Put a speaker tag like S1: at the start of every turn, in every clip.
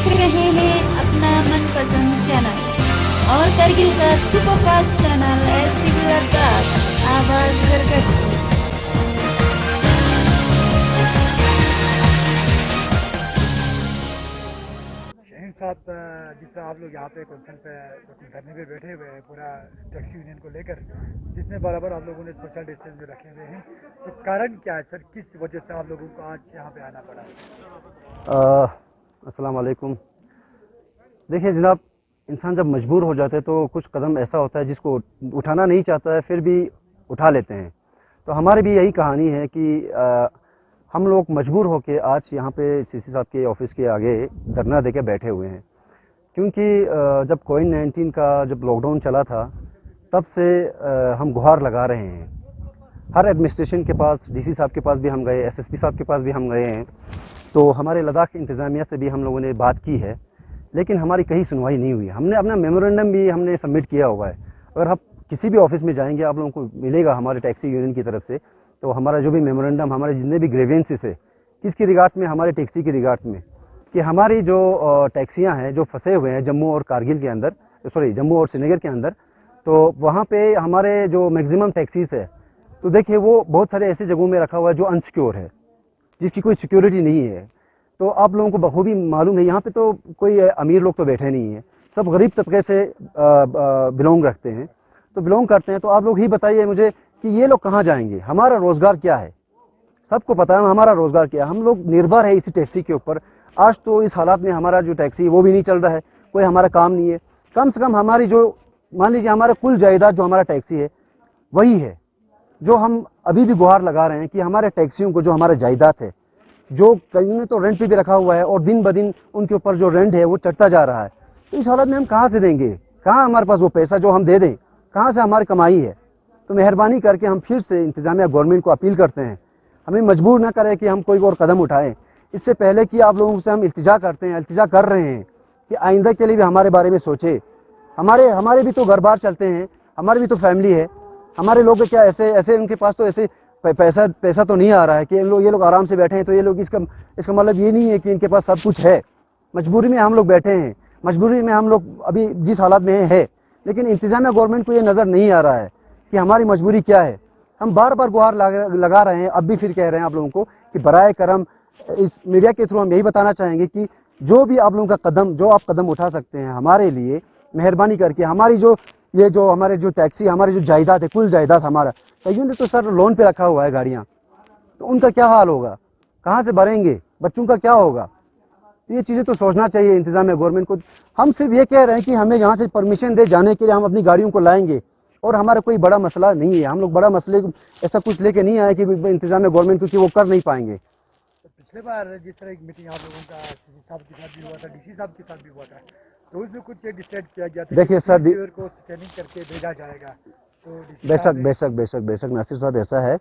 S1: देख रहे हैं अपना मनपसंद चैनल और करगिल का सुपरफास्ट चैनल STV लद्दाख, आवाज करकट।
S2: शहीन साहब, जिस तरह आप लोग यहाँ पे कॉन्फ्रेंस पे धरने पे बैठे हुए हैं पूरा टैक्सी यूनियन को लेकर, जिसमें बराबर आप लोगों ने सोशल डिस्टेंस में रखे हुए हैं, तो कारण क्या है सर, किस वजह से आप लोगों को आज यहाँ पे आना पड़ा?
S3: अस्सलाम वालेकुम। देखिए जनाब, इंसान जब मजबूर हो जाते हैं तो कुछ कदम ऐसा होता है जिसको उठाना नहीं चाहता है, फिर भी उठा लेते हैं। तो हमारी भी यही कहानी है कि हम लोग मजबूर होकर आज यहाँ पे CC साहब के ऑफिस के आगे धरना देके बैठे हुए हैं, क्योंकि जब कोविड-19 का जब लॉकडाउन चला था तब से हम गुहार लगा रहे हैं। हर एडमिनिस्ट्रेशन के पास, DC साहब के पास भी हम गए, SSP साहब के पास भी हम गए हैं, तो हमारे लद्दाख इंतज़ामिया से भी हम लोगों ने बात की है, लेकिन हमारी कहीं सुनवाई नहीं हुई। हमने अपना मेमोरेंडम भी हमने सबमिट किया हुआ है। अगर आप किसी भी ऑफिस में जाएंगे आप लोगों को मिलेगा हमारे टैक्सी यूनियन की तरफ से, तो हमारा जो भी मेमोरेंडम, हमारे जितने भी ग्रेवेंसेस है, किसकी रिगार्ड्स में, हमारे टैक्सी की रिगार्ड्स में, कि हमारी जो टैक्सियां हैं जो फंसे हुए हैं जम्मू और कारगिल के अंदर, जम्मू और श्रीनगर के अंदर, तो वहाँ पे हमारे जो मैक्सिमम टैक्सीज है, तो देखिए वो बहुत सारे ऐसी जगहों में रखा हुआ है जो अनसिक्योर है, जिसकी कोई सिक्योरिटी नहीं है। तो आप लोगों को बखूबी मालूम है यहाँ पे तो कोई अमीर लोग तो बैठे नहीं है, सब गरीब तबके से बिलोंग रखते हैं, तो बिलोंग करते हैं। तो आप लोग ही बताइए मुझे कि ये लोग कहाँ जाएंगे, हमारा रोज़गार क्या है? सबको पता है हमारा रोज़गार क्या है। हम लोग निर्भर है इसी टैक्सी के ऊपर। आज तो इस हालात में हमारा जो टैक्सी वो भी नहीं चल रहा है, कोई हमारा काम नहीं है। कम से कम हमारी जो, मान लीजिए हमारा कुल जायदाद जो हमारा टैक्सी है वही है, जो हम अभी भी गुहार लगा रहे हैं कि हमारे टैक्सियों को जो हमारा जायदाद है, जो कहीं ने तो रेंट पे भी रखा हुआ है और दिन ब दिन उनके ऊपर जो रेंट है वो चढ़ता जा रहा है। तो इस हालत में हम कहाँ से देंगे? कहाँ हमारे पास वो पैसा जो हम दे दें, कहाँ से हमारी कमाई है? तो मेहरबानी करके हम फिर से इंतजामिया गवर्नमेंट को अपील करते हैं, हमें मजबूर ना करें कि हम कोई और कदम उठाएं। इससे पहले कि आप लोगों से हम इल्तिजा करते हैं, इल्तिजा कर रहे हैं कि आइंदा के लिए भी हमारे बारे में सोचें। हमारे भी तो घर बार चलते हैं, हमारी भी तो फैमिली है। हमारे लोग क्या ऐसे उनके पास तो ऐसे पैसा तो नहीं आ रहा है कि ये लोग आराम से बैठे हैं। तो ये लोग, इसका मतलब ये नहीं है कि इनके पास सब कुछ है। मजबूरी में हम लोग बैठे हैं, मजबूरी में हम लोग अभी जिस हालात में है, लेकिन इंतजामिया गवर्नमेंट को ये नज़र नहीं आ रहा है कि हमारी मजबूरी क्या है। हम बार बार गुहार लगा रहे हैं, अब भी फिर कह रहे हैं आप लोगों को कि बराए करम इस मीडिया के थ्रू हम यही बताना चाहेंगे कि जो भी आप लोगों का कदम, जो आप कदम उठा सकते हैं हमारे लिए, मेहरबानी करके हमारी जो हमारे जो टैक्सी, हमारी जो जायदाद है, कुल जायदाद हमारा, कईयों ने तो सर लोन पे रखा हुआ है गाड़ियाँ, तो उनका क्या हाल होगा? कहाँ से भरेंगे? बच्चों का क्या होगा? तो ये चीज़ें तो सोचना चाहिए इंतजामिया गवर्नमेंट को। हम सिर्फ ये कह रहे हैं कि हमें यहाँ से परमिशन दे जाने के लिए, हम अपनी गाड़ियों को लाएंगे, और हमारा कोई बड़ा मसला नहीं है। हम लोग बड़ा मसले ऐसा कुछ लेके नहीं आए कि इंतजामिया गवर्नमेंट क्योंकि वो कर नहीं पाएंगे।
S2: तो पिछले बार जिस तरह एक मीटिंग आप लोगों का CC साहब के साथ भी हुआ था, DC साहब के साथ भी हुआ था, तो उसमें कुछ डिसाइड किया गया था,
S3: देखिए सर,
S2: को स्कैनिंग करके भेजा जाएगा। तो
S3: बेशक नासिर साहब, ऐसा है,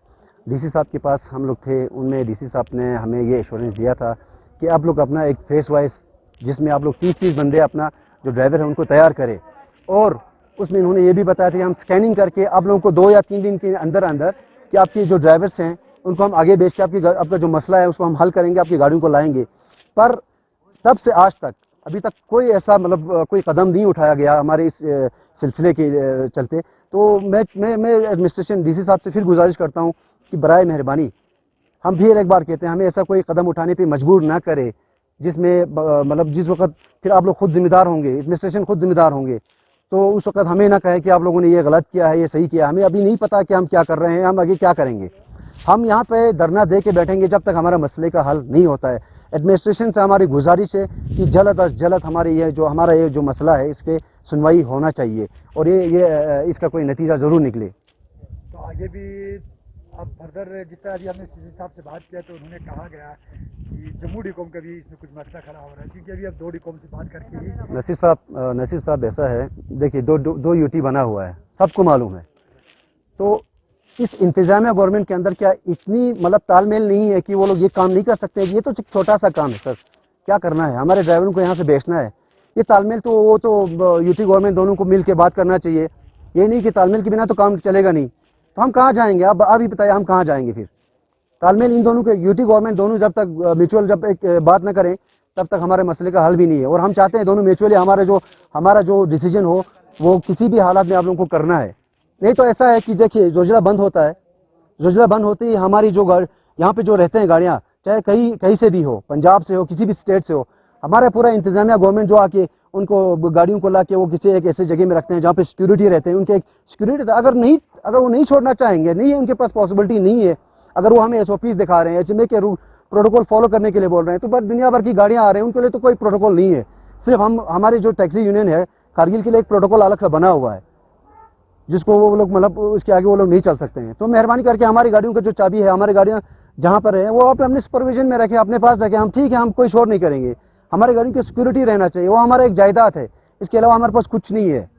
S3: DC साहब के पास हम लोग थे, उनमें DC साहब ने हमें ये एश्योरेंस दिया था कि आप लोग अपना एक फेस वाइज, जिसमें आप लोग 30 बंदे अपना जो ड्राइवर है उनको तैयार करें, और उसमें उन्होंने ये भी बताया था कि हम स्कैनिंग करके आप लोगों को 2 या 3 दिन के अंदर अंदर कि आपकी जो ड्राइवर्स हैं उनको हम आगे भेज के आपका जो मसला है उसको हम हल करेंगे, आपकी गाड़ियों को लाएंगे। पर तब से आज तक अभी तक कोई ऐसा मतलब कोई कदम नहीं उठाया गया हमारे इस सिलसिले के चलते। तो मैं एडमिनिस्ट्रेशन DC साहब से फिर गुजारिश करता हूँ कि बराए मेहरबानी हम फिर एक बार कहते हैं, हमें ऐसा कोई कदम उठाने पे मजबूर ना करे जिसमें मतलब जिस वक्त फिर आप लोग खुद जिम्मेदार होंगे, एडमिनिस्ट्रेशन खुद जिम्मेदार होंगे, तो उस वक्त हमें ना कहे कि आप लोगों ने ये गलत किया है, ये सही किया। हमें अभी नहीं पता कि हम क्या कर रहे हैं, हम आगे क्या करेंगे। हम यहाँ पे धरना दे के बैठेंगे जब तक हमारा मसले का हल नहीं होता है। एडमिनिस्ट्रेशन से हमारी गुजारिश है कि जल्द अज जल्द हमारे हमारा ये जो मसला है इस पर सुनवाई होना चाहिए, और ये इसका कोई नतीजा ज़रूर निकले।
S2: तो आगे भी अब फर्दर, जिस तरह अभी हमने CC साहब से बात किया तो उन्होंने कहा गया कि जम्मू डिकॉम का भी इसमें कुछ मसला खड़ा हो रहा है, क्योंकि अभी अब 2 डिकॉम से बात करके ही।
S3: नसीर साहब ऐसा है, देखिए दो UT बना हुआ है, सबको मालूम है। तो इस इंतजामिया गवर्नमेंट के अंदर क्या इतनी मतलब तालमेल नहीं है कि वो लोग ये काम नहीं कर सकते? ये तो छोटा सा काम है सर, क्या करना है, हमारे ड्राइवरों को यहाँ से बेचना है। ये तालमेल तो वो तो UT गवर्नमेंट दोनों को मिल के बात करना चाहिए। ये नहीं कि तालमेल के बिना तो काम चलेगा नहीं। तो हम कहाँ जाएंगे? आप अभी बताइए, हम कहाँ जाएंगे फिर? तालमेल इन दोनों के, UT गवर्नमेंट दोनों जब तक म्यूचुअल जब एक बात ना करें तब तक हमारे मसले का हल भी नहीं है। और हम चाहते हैं दोनों म्यूचुअली हमारा जो डिसीजन हो वो किसी भी हालात में आप लोगों को करना है। नहीं तो ऐसा है कि देखिए जोजिला बंद होता है, जोजिला बंद होती ही हमारी जो यहाँ पे जो रहते हैं गाड़ियाँ, चाहे कहीं से भी हो, पंजाब से हो, किसी भी स्टेट से हो, हमारा पूरा इंतजामिया गवर्नमेंट जो आके उनको गाड़ियों को ला के वो किसी एक ऐसे जगह में रखते हैं जहाँ पे सिक्योरिटी रहते हैं। उनके एक सिक्योरिटी अगर वो नहीं छोड़ना चाहेंगे, नहीं है उनके पास पॉसिबिलिटी नहीं है, अगर वो हमें SOPs दिखा रहे हैं, HMA के प्रोटोकॉल फॉलो करने के लिए बोल रहे हैं, तो बस दुनिया भर की गाड़ियाँ आ रहे हैं, उनके लिए तो कोई प्रोटोकॉल नहीं है। सिर्फ हमारी जो टैक्सी यूनियन है कारगिल के लिए एक प्रोटोकॉल अलग से बना हुआ है जिसको वो लोग मतलब उसके आगे वो लोग नहीं चल सकते हैं। तो मेहरबानी करके हमारी गाड़ियों का जो चाबी है, हमारी गाड़ियाँ जहाँ पर है वो आप अपने सुपरविजन में रखें, अपने पास रखें। हम ठीक है, हम कोई शोर नहीं करेंगे, हमारी गाड़ियों की सिक्योरिटी रहना चाहिए, वो हमारा एक जायदाद है, इसके अलावा हमारे पास कुछ नहीं है।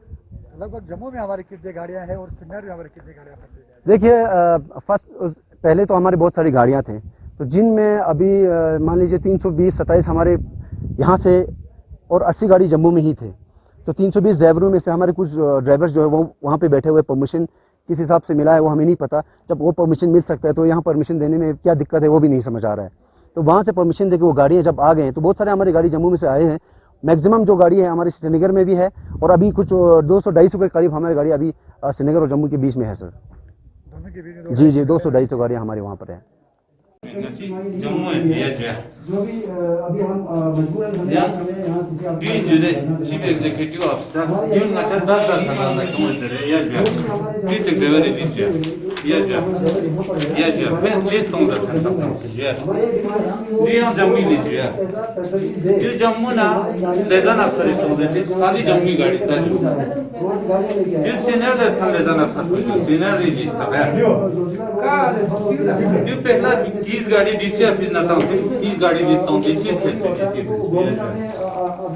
S2: लगभग जम्मू में हमारी कितनी गाड़ियाँ हैं और श्रीनगर में हमारी कितनी गाड़ियाँ फंसी हैं?
S3: देखिए पहले तो हमारी बहुत सारी गाड़ियाँ थी, तो जिनमें अभी मान लीजिए 327 हमारे यहाँ से और 80 गाड़ी जम्मू में ही थे। तो 320 ड्राइवरों में से हमारे कुछ ड्राइवर्स जो है वो वहाँ पे बैठे हुए, परमिशन किस हिसाब से मिला है वो हमें नहीं पता। जब वो परमिशन मिल सकता है तो यहाँ परमिशन देने में क्या दिक्कत है वो भी नहीं समझ आ रहा है। तो वहाँ से परमिशन देके वो गाड़ियाँ जब आ गए हैं तो बहुत सारे हमारी गाड़ी जम्मू में से आए हैं। मैक्सिमम जो गाड़ी है हमारी श्रीनगर में भी है और अभी कुछ 200-250 के करीब हमारी गाड़ी अभी श्रीनगर और जम्मू के बीच में है सर।
S2: दोनों के बीच में
S3: जी 200-250 गाड़ियाँ हमारी वहाँ पर है।
S4: जम्मू है
S3: जो भी अभी हम मजबूरन
S4: चीफ एग्जीक्यूटिव ऑफिसर यून अच्छा 10,000 ना कम करे प्लीज ड्राइवर रिलीज फिर लिस्ट तो लिया जम्मू लीजिए जो जम्मू ना लेजन अफसर इस खाली जम्मू गाड़ी चाहिए जो सीनियर लेजन अफसर को सीनियर रिलीज सब है जो पहला 30 गाड़ी डीसी ऑफिस ना था 30 गाड़ी लिस्ट तो डीसी के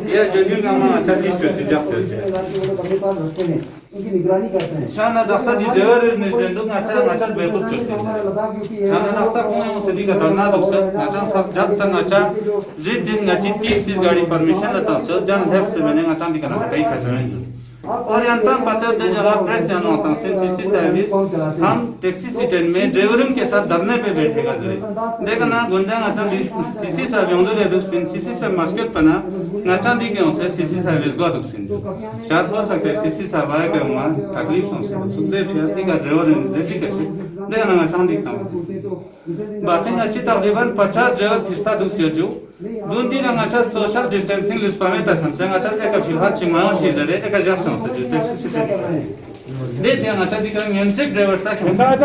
S4: ये जो काम अच्छा लिस्ट है जब से
S3: उनकी निगरानी करते हैं।
S4: शाना दक्सा दी जवर ने जंदु अच्छा बेकुब चुसे शाना दक्सा को सदी का धरना दक्सा अच्छा सब जब तक अच्छा जिस दिन ngaci 30 गाड़ी परमिशन लेता सो जन हेल्प से मैंने अच्छा दिखना है अच्छा चलेंगे और यंत्र पता है जगह प्रेस या नोटा सीसी सर्विस हम टैक्सी सीटेन में ड्राइवरों के साथ धरने पे बैठेगा जरे देखना गुंजा अच्छा सीसी सर्विस उधर है तो सीसी से मास्केट पना अच्छा दिखे उसे सीसी सर्विस को तो सिंजो शायद हो सकता है सीसी सर्विस के उमा तकलीफ से तो दे फिर ठीक है ड्राइवर ने ठीक है देखना अच्छा दिखा बाकी अच्छी तकरीबन 50 जगह फिस्ता दुखियो जो दोन दिन अच्छा सोशल डिस्टेंसिंग लिस्ट पर में तसंग अच्छा एक फिलहाल चिमाओ सीजरे एक जक्सन से देखिए अच्छा दिख रहा है म्यूजिक ड्राइवर तक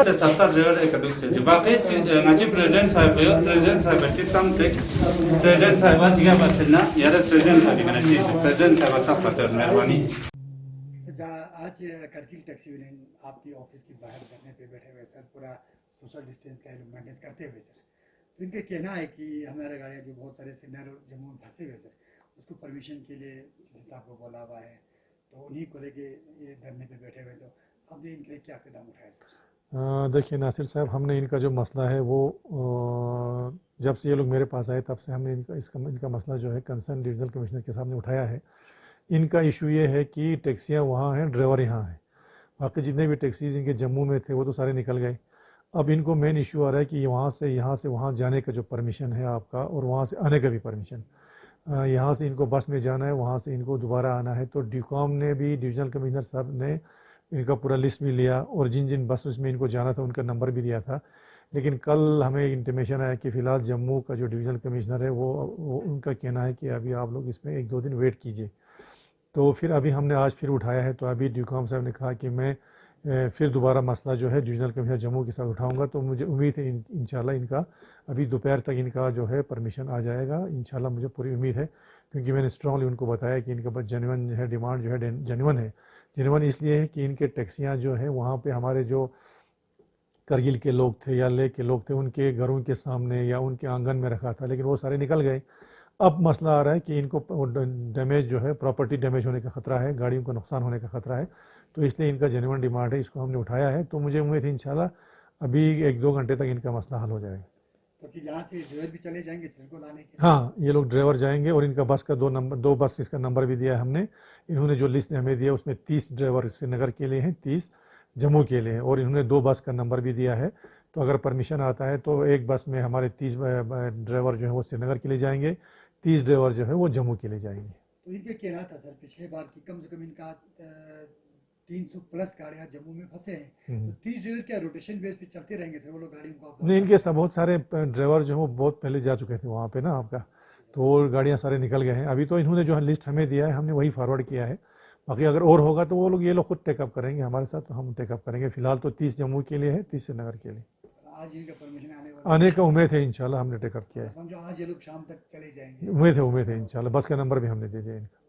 S4: से 70 ड्राइवर एक दुखियो जो बाकी अच्छी प्रेजेंट साहब सिस्टम से प्रेजेंट साहब जिया बसना यार प्रेजेंट साहब दिखना चाहिए प्रेजेंट साहब सब पता मेहरबानी।
S2: आज कारगिल टैक्सी यूनियन आपकी ऑफिस के बाहर धरने पे बैठे हुए सर, पूरा सोशल डिस्टेंस का मेंटेन करते हुए सर, तो इनका कहना है कि हमारे गाड़ियाँ जो बहुत सारे सीनियर जम्मू में फंसे हुए सर, उसको परमिशन के लिए साहब को बोला हुआ है, तो उन्हीं को लेके ये धरने पे बैठे हुए, तो आपने इनके लिए क्या कदम उठाया सर?
S5: देखिए नासिर साहब, हमने इनका जो मसला है वो जब से ये लोग मेरे पास आए तब से हमने इनका मसला जो है कंसर्न डिविजनल कमिश्नर के सामने उठाया है। इनका इशू ये है कि टैक्सियाँ वहाँ हैं, ड्राइवर यहाँ हैं, बाकी जितने भी टैक्सीज इनके जम्मू में थे वो तो सारे निकल गए। अब इनको मेन इशू आ रहा है कि यहाँ से वहाँ जाने का जो परमिशन है आपका और वहाँ से आने का भी परमिशन, यहाँ से इनको बस में जाना है, वहाँ से इनको दोबारा आना है। तो ड्यूकॉम ने भी, डिविजनल कमिश्नर साहब ने इनका पूरा लिस्ट भी लिया और जिन जिन बसेस में इनको जाना था उनका नंबर भी दिया था। लेकिन कल हमें इंटीमेशन आया कि फ़िलहाल जम्मू का जो डिविजनल कमिश्नर है वो उनका कहना है कि अभी आप लोग इसमें 1-2 दिन वेट कीजिए। तो फिर अभी हमने आज फिर उठाया है, तो अभी ड्यूकॉम साहब ने कहा कि मैं फिर दोबारा मसला जो है डिविजनल कमिश्नर जम्मू के साथ उठाऊंगा। तो मुझे उम्मीद है इंशाल्लाह इनका अभी दोपहर तक इनका जो है परमिशन आ जाएगा, इंशाल्लाह मुझे पूरी उम्मीद है, क्योंकि मैंने स्ट्रांगली उनको बताया कि इनका बस जेन्युइन है, डिमांड जो है जेन्युइन है। जेन्युइन इसलिए है कि इनके टैक्सियाँ जो है वहाँ पर हमारे जो करगिल के लोग थे या लेह के लोग थे उनके घरों के सामने या उनके आंगन में रखा था, लेकिन वो सारे निकल गए। अब मसला आ रहा है कि इनको डैमेज जो है, प्रॉपर्टी डैमेज होने का ख़तरा है, गाड़ियों का नुकसान होने का ख़तरा है, तो इसलिए इनका जेन्युइन डिमांड है, इसको हमने उठाया है। तो मुझे उम्मीद है इंशाल्लाह अभी 1-2 घंटे तक इनका मसला हल हो जाएगा।
S2: तो कि यहाँ से ड्राइवर भी चले जाएंगे इनको लाने के?
S5: हाँ, ये लोग ड्राइवर जाएंगे और इनका बस का 2 बस इसका नंबर भी दिया है हमने। इन्होंने जो लिस्ट हमें दिया उसमें 30 ड्राइवर श्रीनगर के लिए हैं, 30 जम्मू के लिए हैं, और इन्होंने 2 बस का नंबर भी दिया है। तो अगर परमिशन आता है तो एक बस में हमारे 30 ड्राइवर जो है वो श्रीनगर के लिए जाएंगे, 30 ड्राइवर जो है वो जम्मू के लिए जाएंगे।
S2: तो इनके कहना था सर पिछले बार की कम से कम इनका 300 प्लस गाड़ियां जम्मू में फंसे हैं, तो 30 ड्राइवर क्या रोटेशन बेस पे चलते रहेंगे सर वो लोग गाड़ियों को?
S5: नहीं, इनके सब बहुत सारे ड्राइवर जो है वो बहुत पहले जा चुके थे वहाँ पे ना आपका, तो वो गाड़ियाँ सारे निकल गए हैं। अभी तो इन्होंने जो है लिस्ट हमें दिया है, हमने वही फॉरवर्ड किया है। बाकी अगर और होगा तो वो लोग ये लोग खुद टेकअप करेंगे हमारे साथ, तो हम टेकअप करेंगे। फिलहाल तो 30 जम्मू के लिए है, 30 श्रीनगर के लिए।
S2: आज इनका परमिशन आने
S5: आने का उम्मीद है इंशाल्लाह, हमने टेकअप किया है।
S2: समझो आज ये लोग शाम तक चले जाएंगे।
S5: उम्मीद है इंशाल्लाह। बस का नंबर भी हमने दे दिया इनका।